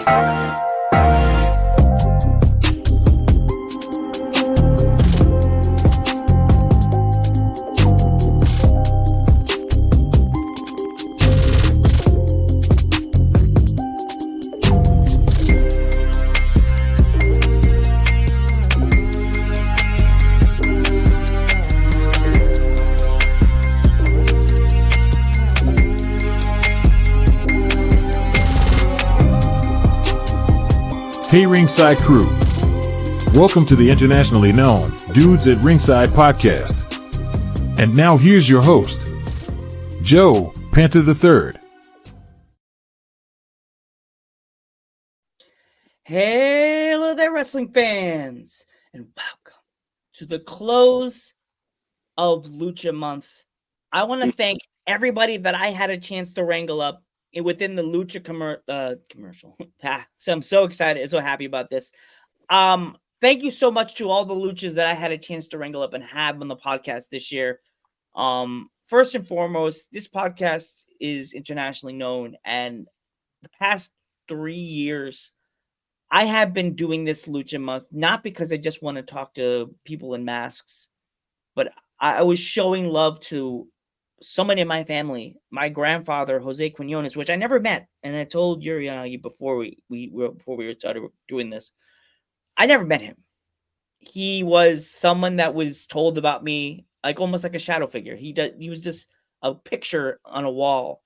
Hey Ringside crew, welcome to the internationally known Dudes at Ringside podcast. And now here's your host, Joe, Panther III. Hello there, wrestling fans, and welcome to the close of Lucha Month. I want to thank everybody that I had a chance to wrangle up within the Lucha commercial. So I'm so excited, so happy about this. Thank you so much to all the Luchas that I had a chance to wrangle up and have on the podcast this year. First and foremost, this podcast is internationally known, and the past 3 years, I have been doing this Lucha Month, not because I just want to talk to people in masks, but I was showing love to someone in my family, my grandfather, Jose Quinones, which I never met. And I told Yuri and Nagi before we started doing this, I never met him. He was someone that was told about me, like almost like a shadow figure. He was just a picture on a wall.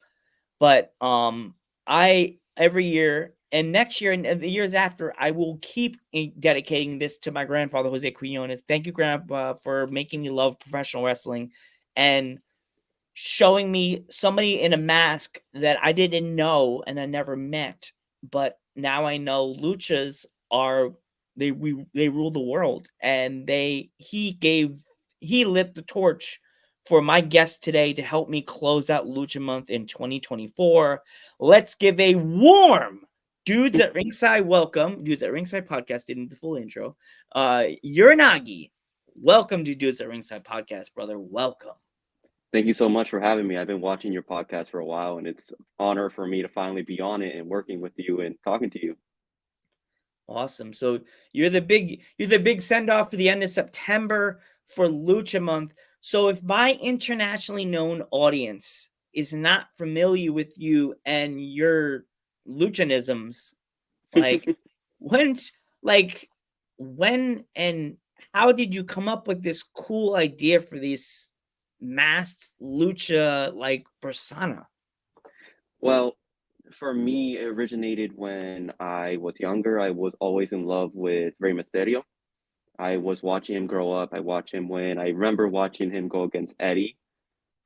But I every year and next year and the years after, I will keep dedicating this to my grandfather, Jose Quinones. Thank you, Grandpa, for making me love professional wrestling and showing me somebody in a mask that I didn't know and I never met. But now I know luchas are they rule the world, and he lit the torch for my guest today to help me close out Lucha Month in 2024. Let's give a warm Dudes at Ringside welcome. Dudes at Ringside podcast didn't the full intro. Yuri Nagi, welcome to Dudes at Ringside podcast, brother. Welcome. Thank you so much for having me. I've been watching your podcast for a while, and it's an honor for me to finally be on it and working with you and talking to you. Awesome. So you're the big send off to the end of September for Lucha Month. So if my internationally known audience is not familiar with you and your luchanisms, like when and how did you come up with this cool idea for these masked lucha like persona? Well, for me, it originated when I was younger. I was always in love with Rey Mysterio. I was watching him grow up. I remember watching him go against Eddie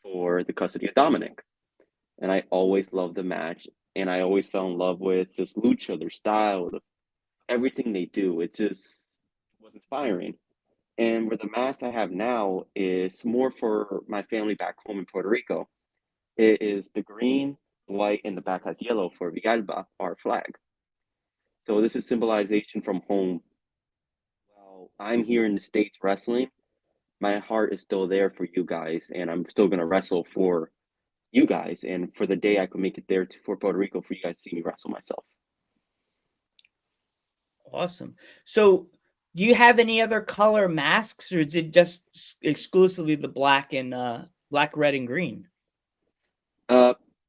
for the custody of Dominic. And I always loved the match. And I always fell in love with just lucha, their style, everything they do. It just was inspiring. And where the mask I have now is more for my family back home in Puerto Rico. It is the green, white, and the back has yellow for Villalba, our flag. So this is symbolization from home. While I'm here in the States wrestling, my heart is still there for you guys, and I'm still going to wrestle for you guys. And for the day I could make it there for Puerto Rico for you guys to see me wrestle myself. Awesome. So do you have any other color masks, or is it just exclusively the black, red, and green?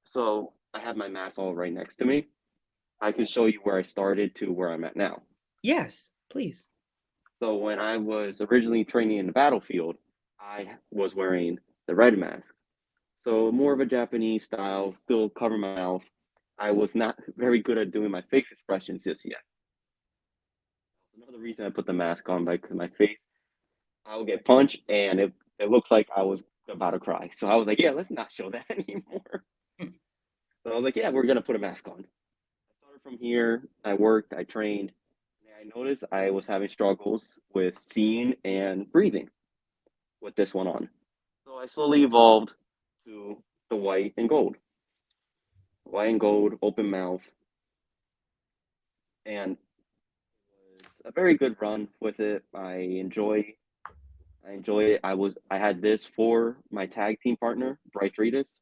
So I have my mask all right next to me. I can show you where I started to where I'm at now. Yes, please. So when I was originally training in the battlefield, I was wearing the red mask. So more of a Japanese style, still cover my mouth. I was not very good at doing my face expressions just yet. Another reason I put the mask on, because my face, I would get punched and it looks like I was about to cry. So I was like, yeah, let's not show that anymore. So I was like, yeah, we're going to put a mask on. I started from here. I worked, I trained. And I noticed I was having struggles with seeing and breathing with this one on. So I slowly evolved to the white and gold. White and gold, open mouth. And it was a very good run with it. I enjoy it. I had this for my tag team partner, Bryce Reedus.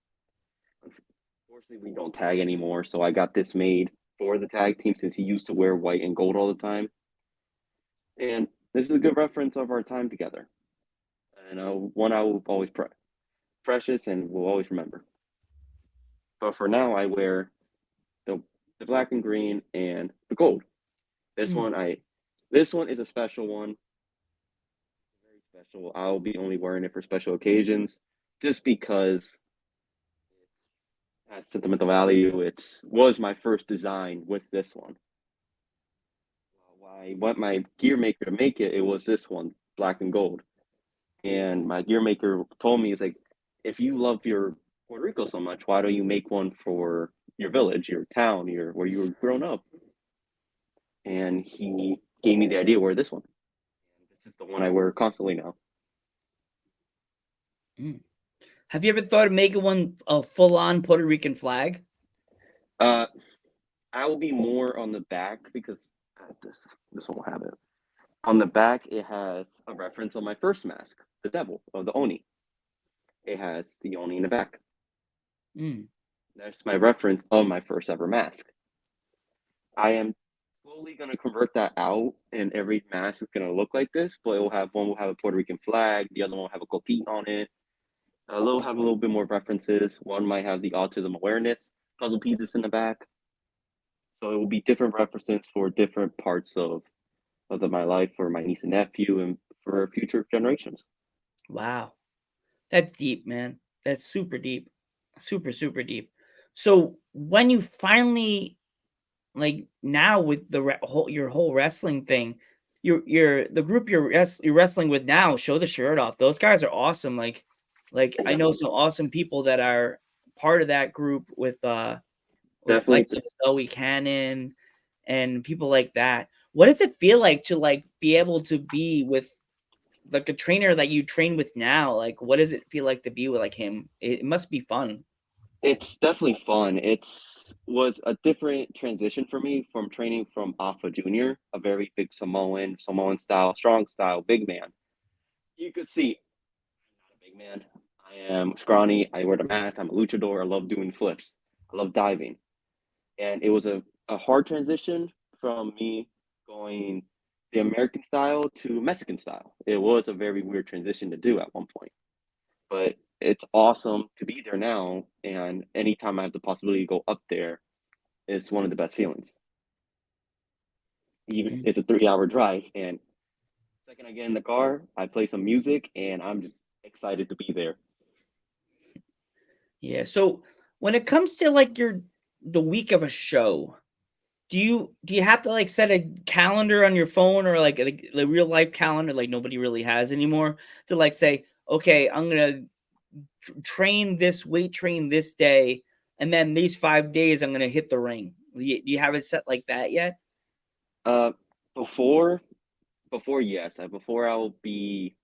Unfortunately, we don't tag anymore, so I got this made for the tag team since he used to wear white and gold all the time. And this is a good reference of our time together. And one I will always precious and will always remember. But for now, I wear the the black and green and the gold. This Mm. one I this one is a special one, very special. I'll be only wearing it for special occasions, just because it has sentimental value. It was my first design with this one. I want my gear maker to make it. It was this one, black and gold. And my gear maker told me, "It's like, if you love your Puerto Rico so much, why don't you make one for your village, your town, your where you were grown up?" And he gave me the idea to wear this one. This is the one I wear constantly now. Mm. Have you ever thought of making one a full-on Puerto Rican flag? Uh, I will be more on the back because this one will have it. On the back, it has a reference on my first mask, the devil of the Oni. It has the Oni in the back. Mm. That's my reference of my first ever mask. I am slowly going to convert that out, and every mask is going to look like this, but it will have one will have a Puerto Rican flag, the other one will have a coquille on it. They'll have a little bit more references. One might have the autism awareness puzzle pieces in the back. So it will be different references for different parts of my life for my niece and nephew and for future generations. Wow. That's deep, man. That's super deep. Super, super deep. So when you finally like now with the your whole wrestling thing, you're the group you're wrestling with now, show the shirt off. Those guys are awesome. Like I know Definitely, some awesome people that are part of that group with definitely. likes of Zoe Cannon and people like that. What does it feel like to like be able to be with like a trainer that you train with now? Like, what does it feel like to be with like him? It must be fun. It's definitely fun. It's was a different transition for me from training from Alpha Junior, a very big Samoan style, strong style, big man. You could see I'm not a big man. I am scrawny. I wear the mask. I'm a luchador. I love doing flips. I love diving. And it was a hard transition from me going the American style to Mexican style. It was a very weird transition to do at one point, but it's awesome to be there now. And anytime I have the possibility to go up there, it's one of the best feelings. Even Mm. it's a 3 hour drive, and the second I get in the car, I play some music, and I'm just excited to be there. Yeah. So when it comes to like the week of a show, do you have to like set a calendar on your phone or like the real life calendar like nobody really has anymore to like say, okay, I'm gonna train this weight train this day, and then these 5 days I'm gonna hit the ring. Do you have it set like that yet? Uh, before before yes, before I'll be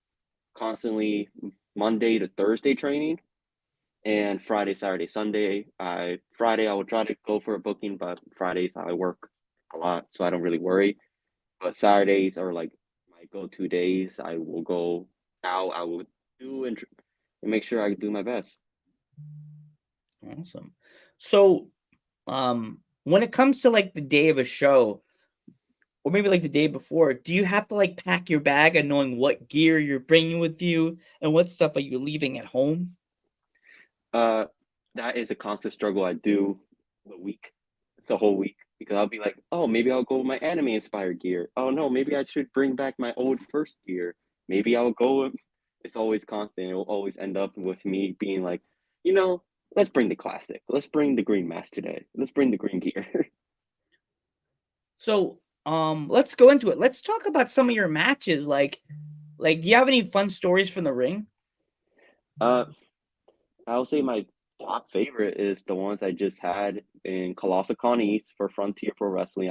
constantly Monday to Thursday training and Friday, Saturday, Sunday. Friday I will try to go for a booking, but Fridays I work a lot, so I don't really worry. But Saturdays are like my go-to days. I will go out. I will do and make sure I do my best. Awesome. So, when it comes to like the day of a show, or maybe like the day before, do you have to like pack your bag and knowing what gear you're bringing with you and what stuff are you leaving at home? Uh, that is a constant struggle I do the week, the whole week, because I'll be like, oh, maybe I'll go with my anime inspired gear. Oh no, maybe I should bring back my old first gear. Maybe I'll go. It's always constant. It will always end up with me being like, you know, let's bring the classic. Let's bring the green mask today. Let's bring the green gear. So, let's go into it. Let's talk about some of your matches. Do you have any fun stories from the ring? uh, I'll say my top favorite is the ones I just had in Colossal Con East for Frontier Pro Wrestling.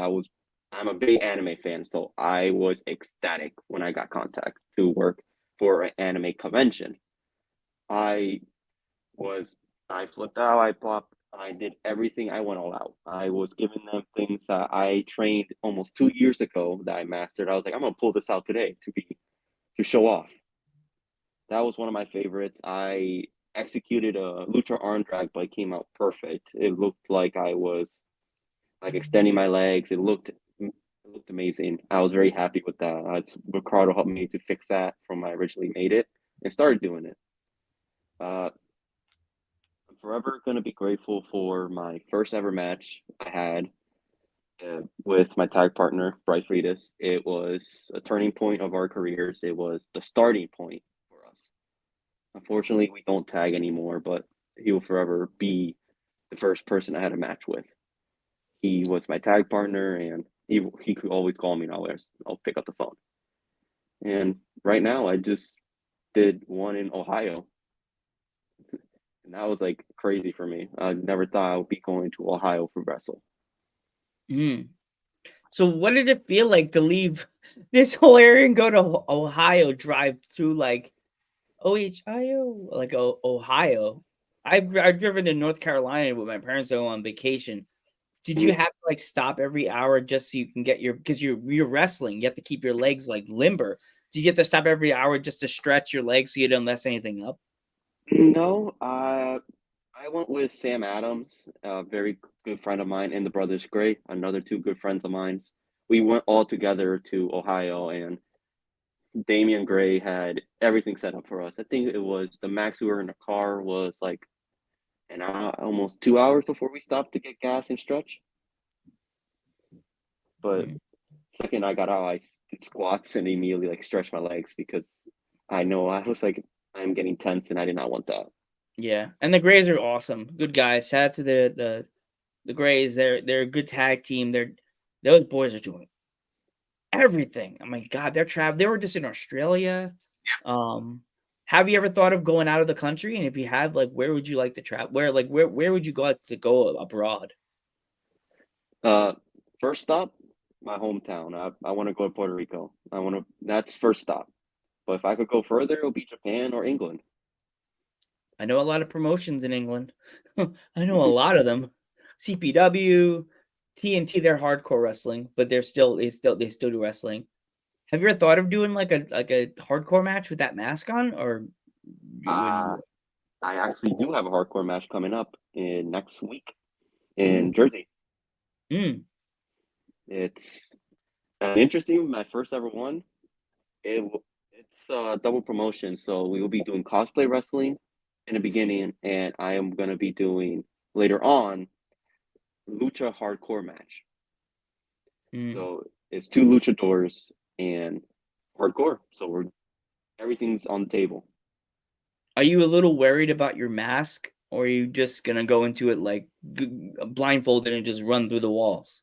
I'm a big anime fan, so I was ecstatic when I got contact to work for an anime convention. I was I flipped out, I popped, I did everything. I went all out. I was giving them things that I trained almost 2 years ago that I mastered. I was like, I'm gonna pull this out today to show off. That was one of my favorites. I executed a lucha arm drag, but it came out perfect. It looked like I was like extending my legs. It looked amazing. I was very happy with that. Ricardo helped me to fix that from when I originally made it and started doing it. Uh, I'm forever going to be grateful for my first ever match I had with my tag partner, Bryce Friedis. It was a turning point of our careers. It was the starting point for us. Unfortunately, we don't tag anymore, but he will forever be the first person I had a match with. He was my tag partner, and he could always call me, and I'll pick up the phone. And right now, I just did one in Ohio, and that was like crazy for me. I never thought I would be going to Ohio for wrestle. Mm. So what did it feel like to leave this whole area and go to Ohio, drive through like Ohio, like Ohio? I've driven to North Carolina with my parents though on vacation. Did you Mhm. have to like stop every hour just so you can get because you're wrestling, you have to keep your legs like limber. Did you have to stop every hour just to stretch your legs so you don't mess anything up? No, I went with Sam Adams, a very good friend of mine, and the Brothers Gray, another two good friends of mine. We went all together to Ohio, and Damian Gray had everything set up for us. I think it was the max we were in the car was like an hour, almost 2 hours before we stopped to get gas and stretch. But Mm. second I got out, I did squats and immediately like stretched my legs because I know I was like I'm getting tense and I did not want that. Yeah, and the Grays are awesome, good guys. Shout out to the Grays. They're a good tag team. Those boys are doing everything. Oh my god, they were just in Australia. Um, have you ever thought of going out of the country? And if you have, like, where would you like to travel? Where would you go out to go abroad? Uh, First stop, my hometown. I want to go to Puerto Rico. That's first stop. But if I could go further, it'll be Japan or England. I know a lot of promotions in England. I know a lot of them. CPW, TNT, they're hardcore wrestling, but they still do wrestling. Have you ever thought of doing like a hardcore match with that mask on, or you wouldn't do Uh, it? I actually do have a hardcore match coming up in next week Ooh. in Jersey. Mm. It's interesting. My first ever one. It's double promotion, so we will be doing cosplay wrestling in the beginning, and I am gonna be doing later on lucha hardcore match. Mm. So it's two luchadors and hardcore. So we're everything's on the table. Are you a little worried about your mask, or are you just gonna go into it like blindfolded and just run through the walls?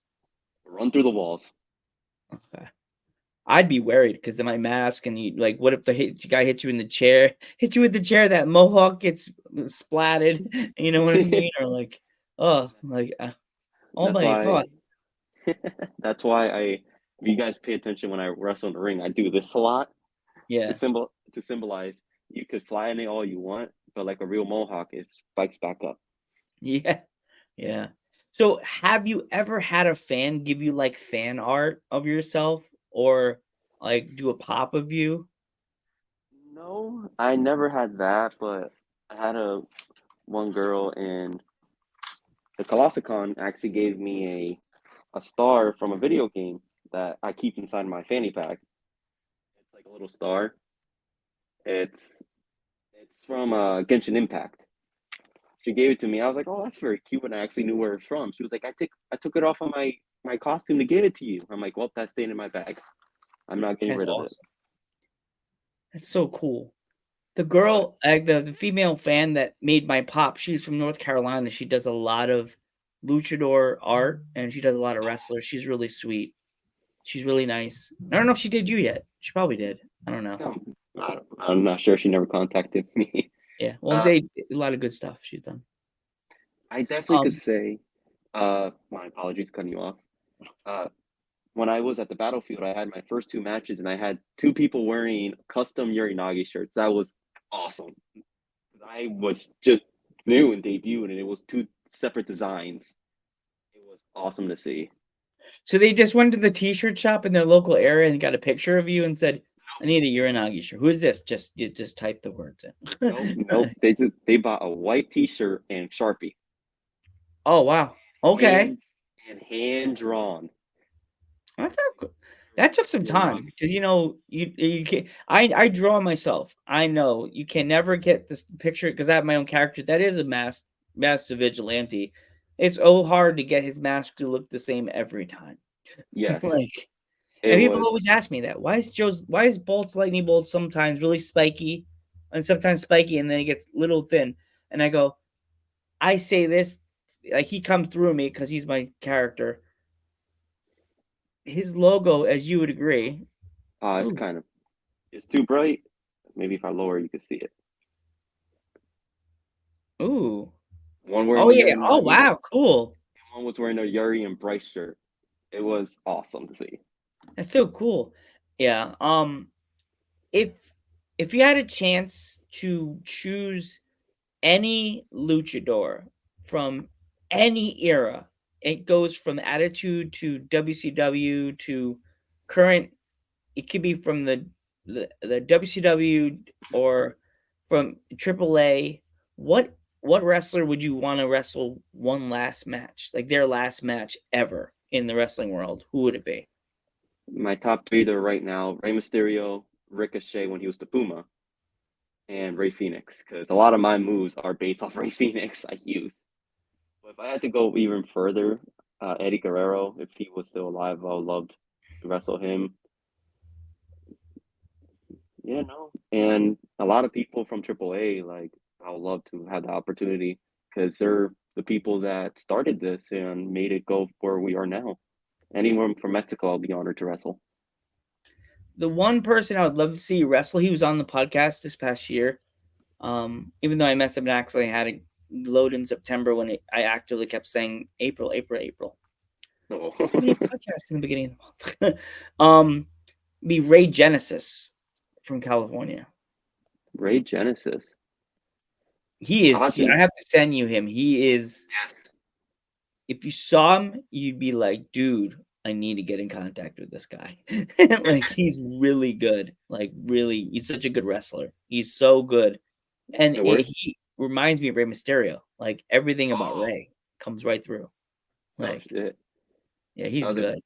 Run through the walls. Okay. I'd be worried because of my mask, and you like, what if guy hits you in the chair, hits you with the chair, that mohawk gets splatted, you know what I mean? Or like, oh, like, oh That's my why. god, That's why I. If you guys pay attention when I wrestle in the ring, I do this a lot yeah, to symbolize you could fly in it all you want, but like a real mohawk, it spikes back up. yeah, yeah. So, have you ever had a fan give you like fan art of yourself, or like do a pop of you? No, I never had that, but I had a one girl in the Colossicon actually gave me a star from a video game that I keep inside my fanny pack. It's like a little star. It's it's from Genshin Impact. She gave it to me. I was like, "Oh, that's very cute," and I actually knew where it's from. She was like, "I took it off of my costume to give it to you." I'm like, "Well, that's staying in my bag. I'm not getting That's rid of it." awesome. That's so cool. The But girl, the female fan that made my pop, she's from North Carolina. She does a lot of luchador art, and she does a lot of wrestlers. She's really sweet. She's really nice. I don't know if she did you yet. She probably did. I don't know. no, I'm not sure. She never contacted me. Yeah. Well, Uh, they a lot of good stuff she's done. I definitely could Um, say. My apologies, cutting you off. Uh, when I was at the battlefield, I had my first two matches, and I had two people wearing custom Yuri Nagi shirts. That was awesome. I was just new and debuted, and it was two separate designs. It was awesome to see. so they just went to the t-shirt shop in their local area and got a picture of you and said, "I need a Uranagi shirt." Who is this? Just you just type the words Nope, in. nope. They bought a white T-shirt and Sharpie, Oh wow. Okay. and and hand drawn. That took some Real time Nagi. because you can I draw myself. I know you can never get this picture because I have my own character that is a master vigilante. It's so hard to get his mask to look the same every time. Yes, Like, it and people was. always ask me that. Why is Bolt's lightning bolt sometimes really spiky and sometimes spiky and then it gets little thin? And I go, I say this like he comes through me because he's my character. His logo, as you would agree. It's Ooh, kind of it's too bright. Maybe if I lower, you can see it. ooh. One wearing Oh the yeah. Yuri Oh Nagi, wow, cool. and one was wearing a Yuri and Bryce shirt. It was awesome to see. That's so cool. Yeah. If if you had a chance to choose any luchador from any era, it goes from Attitude to WCW to current. It could be from the WCW or from AAA. What wrestler would you want to wrestle one last match, like their last match ever in the wrestling world? Who would it be? My top three there right now: Rey Mysterio, Ricochet when he was the Puma, and Ray Phoenix. Because a lot of my moves are based off Ray Phoenix I use. But if I had to go even further, Eddie Guerrero, if he was still alive, I would love to wrestle him. Yeah, no. And a lot of people from AAA, like, I would love to have the opportunity because they're the people that started this and made it go where we are now. Anyone from Mexico, I'll be honored to wrestle. The one person I would love to see wrestle, he was on the podcast this past year. Even though I messed up and accidentally had it load in September when I actively kept saying April, April, April. Oh. Too many podcasts in the beginning of the month. Be Ray Genesis from California. Ray Genesis. He I'll have is. to, I have to send you him. He is. yes. If you saw him, you'd be like, dude, I need to get in contact with this guy. Like he's really good. Like really, he's such a good wrestler. He's so good, and he reminds me of Rey Mysterio. Like everything about Oh, Ray comes right through. oh Like shit. yeah, he's I'll just, good.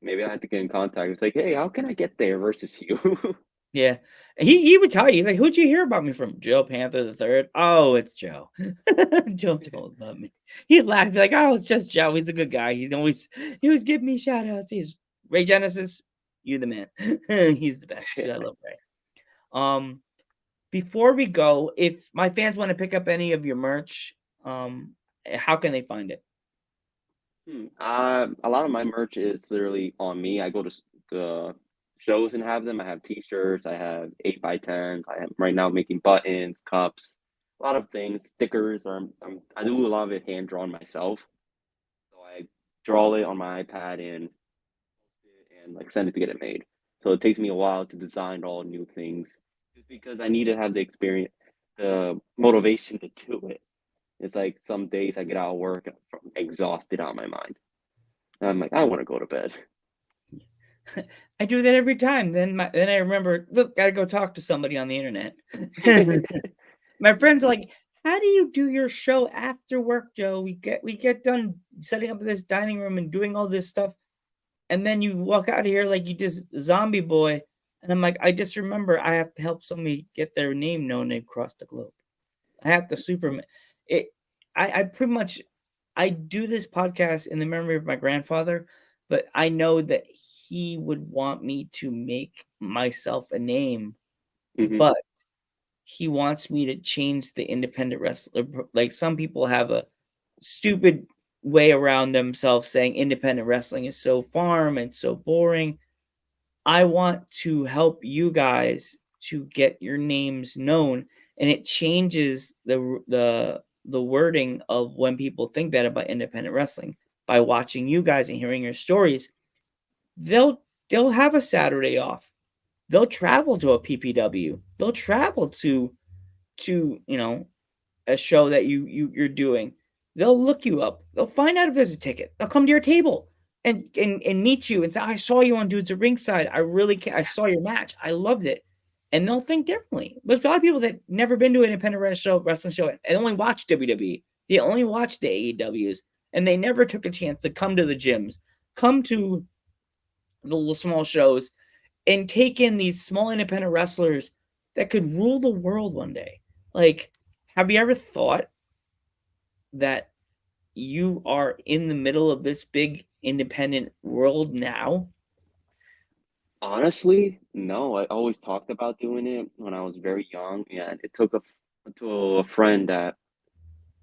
maybe I have to get in contact. It's like, hey, how can I get there versus you? Yeah, he would tell you. He's like, "Who'd you hear about me from?" Joe Panther the third. Oh, it's Joe. Joe told about me. He'd laugh, be like, "Oh, it's just Joe. He's a good guy. He always give me shout outs. He's Ray Genesis. You the man. He's the best. I love Ray." Um, before we go, if my fans want to pick up any of your merch, how can they find it? A lot of my merch is literally on me. I go to the shows and have them. I have T-shirts. I have 8x10s. I am right now making buttons, cups, a lot of things, stickers. I do a lot of it hand drawn myself. So I draw it on my iPad and like send it to get it made. So it takes me a while to design all new things, just because I need to have the experience, the motivation to do it. It's like some days I get out of work and I'm exhausted out of my mind. And I'm like, I want to go to bed. I do that every time. Then I remember, look, gotta go talk to somebody on the internet. My friends are like, "How do you do your show after work, Joe? We get done setting up this dining room and doing all this stuff, and then you walk out of here like you just zombie boy." And I'm like, I just remember I have to help somebody get their name known across the globe. I have to Superman it. I pretty much I do this podcast in the memory of my grandfather, but I know that he would want me to make myself a name, Hmm. but he wants me to change the independent wrestler. Like some people have a stupid way around themselves saying independent wrestling is so farm and so boring. I want to help you guys to get your names known, and it changes the wording of when people think that about independent wrestling by watching you guys and hearing your stories. They'll have a Saturday off. They'll travel to a PPW. They'll travel to a show that you're doing. They'll look you up. They'll find out if there's a ticket. They'll come to your table and meet you and say, "I saw you on Dudes at Ringside. I saw your match. I loved it." And they'll think differently. There's a lot of people that never been to an independent wrestling show and only watch WWE. They only watch the AEWs, and they never took a chance to come to the gyms, come to the little small shows, and take in these small independent wrestlers that could rule the world one day. Like, have you ever thought that you are in the middle of this big independent world now? Honestly, no. I always talked about doing it when I was very young, and it took to a friend that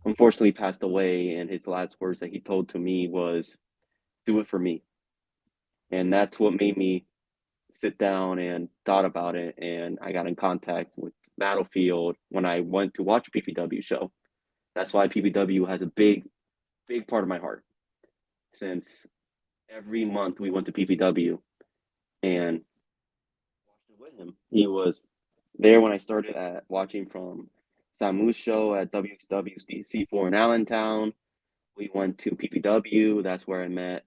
unfortunately passed away, and his last words that he told to me was, "Do it for me." And that's what made me sit down and thought about it, and I got in contact with Battlefield when I went to watch a PPW show. That's why PPW has a big part of my heart, since every month we went to PPW and watched it with him. He was there when I started at watching from Samu's show at WXWC4 in Allentown. We went to PPW. That's where I met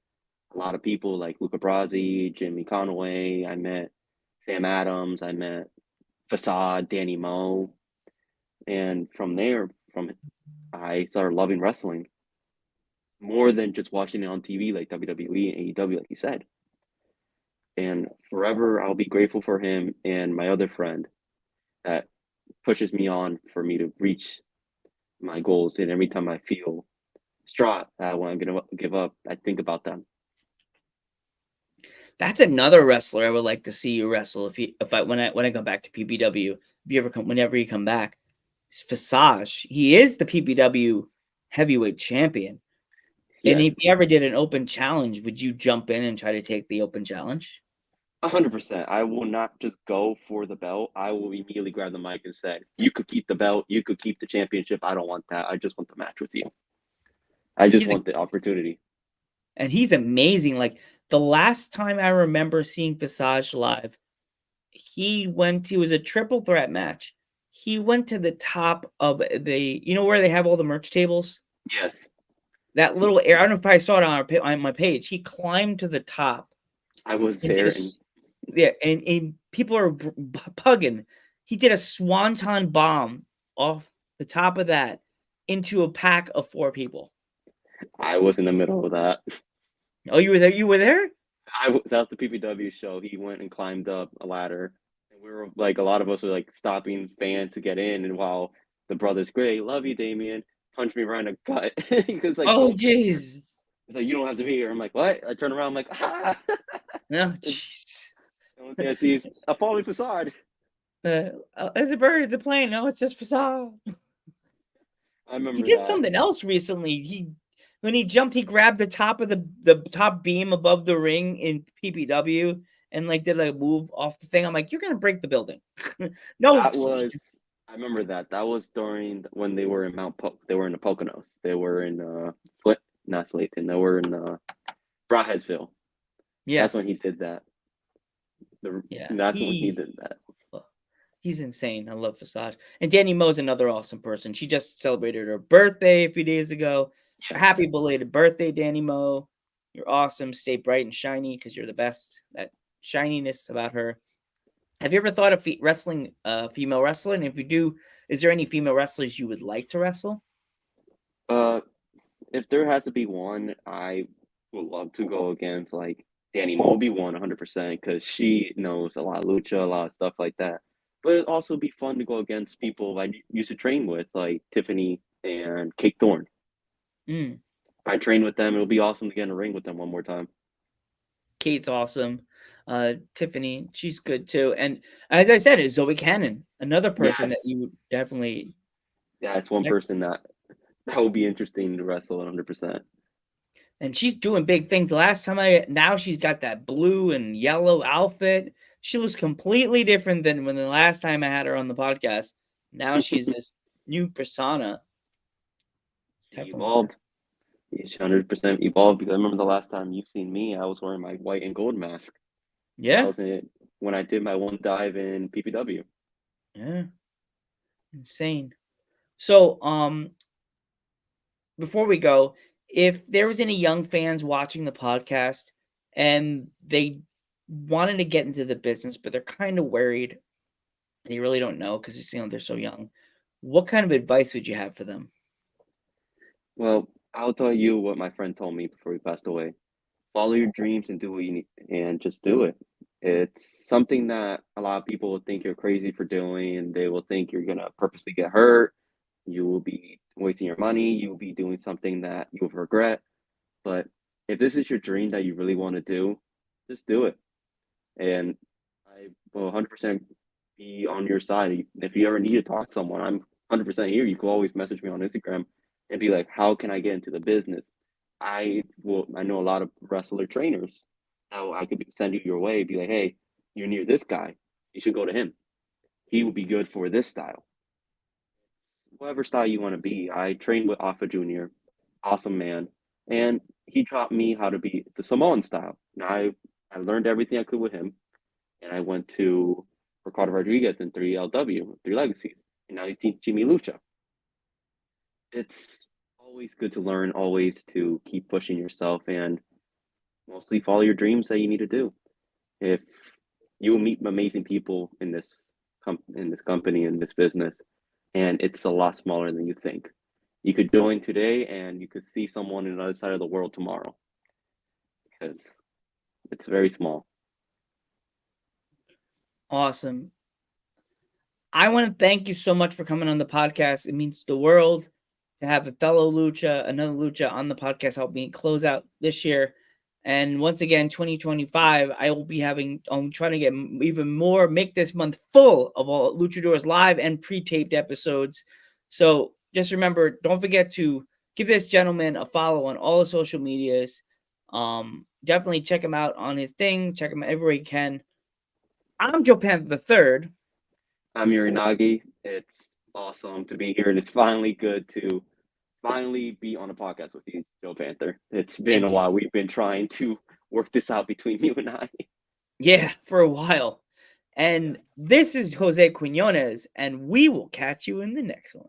a lot of people like Luca Brasi, Jimmy Conway. I met Sam Adams. I met Facade, Danny Moe. And from there, I started loving wrestling more than just watching it on TV like WWE and AEW, like you said. And forever, I'll be grateful for him and my other friend that pushes me on for me to reach my goals. And every time I feel distraught, when I'm gonna give up, I think about them. That's another wrestler I would like to see you wrestle when I come back to PPW. Whenever you come back, it's Visage. He is the PPW heavyweight champion. And Yes, if you ever did an open challenge, would you jump in and try to take the open challenge? 100%. I will not just go for the belt. I will immediately grab the mic and say, "You could keep the belt. You could keep the championship. I don't want that. I just want the match with you. I just He's want the opportunity." and he's amazing. Like the last time I remember seeing Visage live, he was a triple threat match. He went to the top of where they have all the merch tables? Yes, That little area, I don't know if I saw it on my page. He climbed to the top I was and did there, a and yeah, and people are pugging. He did a swanton bomb off the top of that into a pack of 4 people. I was in the middle of that. Oh, you were there? You were there? That was the PPW show. He went and climbed up a ladder, and we were like, a lot of us were like stopping fans to get in, and while the brothers, "Great, love you, Damien," punched me right in the gut. Because like, Oh, "Don't." jeez. It's like, "You don't have to be here." I'm like, "What?" I turn around, I'm like, "Ah!" No, And jeez. the only thing I see is a falling facade. It's a bird, it's a plane. No, it's just facade. I He remember did that. something else recently. When he jumped, he grabbed the top of the top beam above the ring in PPW and like did like a move off the thing. I'm like, you're gonna break the building. No, That was I remember that. That was during when they were in they were in the Poconos. They were in not Slayton. They were in Broadheadsville. yeah, That's when he did that. yeah. That's when he did that. He's insane. I love Visage. And Danny Moe's another awesome person. She just celebrated her birthday a few days ago. Yes. Happy belated birthday, Danny Moe. You're awesome. Stay bright and shiny because you're the best. That shininess about her. Have you ever thought of wrestling female wrestler? And if you do, is there any female wrestlers you would like to wrestle? Uh, if there has to be one, I would love to go against like Danny Moby 100% because she knows a lot of lucha, a lot of stuff like that. But it'd also be fun to go against people I used to train with, like Tiffany and Kate Thorne. Mm, I trained with them. It'll be awesome to get in a ring with them one more time. Kate's awesome. Tiffany, she's good too. And as I said, is Zoe Cannon, another person that Yes. you would definitely. Yeah, it's one person that would be interesting to wrestle 100%. And she's doing big things. Now she's got that blue and yellow outfit. She looks completely different than when the last time I had her on the podcast. Now she's this new persona. She Definitely. evolved. She's 100% evolved because I remember the last time you've seen me, I was wearing my white and gold mask. That Yeah. was it when I did my one dive in PPW. Yeah. Insane. So, before we go, if there was any young fans watching the podcast and they wanted to get into the business, but they're kind of worried, they really don't know because they're so young. What kind of advice would you have for them? Well, I'll tell you what my friend told me before he passed away. Follow your dreams and do what you need, and just do it. It's something that a lot of people will think you're crazy for doing, and they will think you're gonna purposely get hurt. You will be wasting your money. You will be doing something that you'll regret. But if this is your dream that you really want to do, just do it. And I will 100% be on your side. If you ever need to talk to someone, I'm 100% here. You can always message me on Instagram and be like, "How can I get into the business?" I know a lot of wrestler trainers. How I could send you your way. Be like, "Hey, you're near this guy. You should go to him. He will be good for this style." Whatever style you want to be. I trained with Alpha Junior, awesome man, and he taught me how to be the Samoan style. Now I learned everything I could with him, and I went to Ricardo Rodriguez in 3LW, Three Legacies, and now he's teaching me lucha. It's always good to learn, always to keep pushing yourself, and mostly follow your dreams that you need to do. If you will meet amazing people in this company, in this business, and it's a lot smaller than you think. You could join today, and you could see someone on the other side of the world tomorrow, because it's very small. Awesome. I want to thank you so much for coming on the podcast. It means the world to have a fellow lucha, another lucha on the podcast, help me close out this year. And once again, 2025, I will be I'm trying to get even more, make this month full of all Luchadors live and pre-taped episodes. So just remember, don't forget to give this gentleman a follow on all the social medias. Definitely check him out on his things. Check him out everywhere you can. I'm Joe Panther the Third. I'm Yuri Nagi. It's awesome to be here, and it's finally good to finally be on a podcast with you, Joe Panther. It's been Thank a you. while. We've been trying to work this out between you and I. Yeah, for a while. And this is Jose Quinones, and we will catch you in the next one.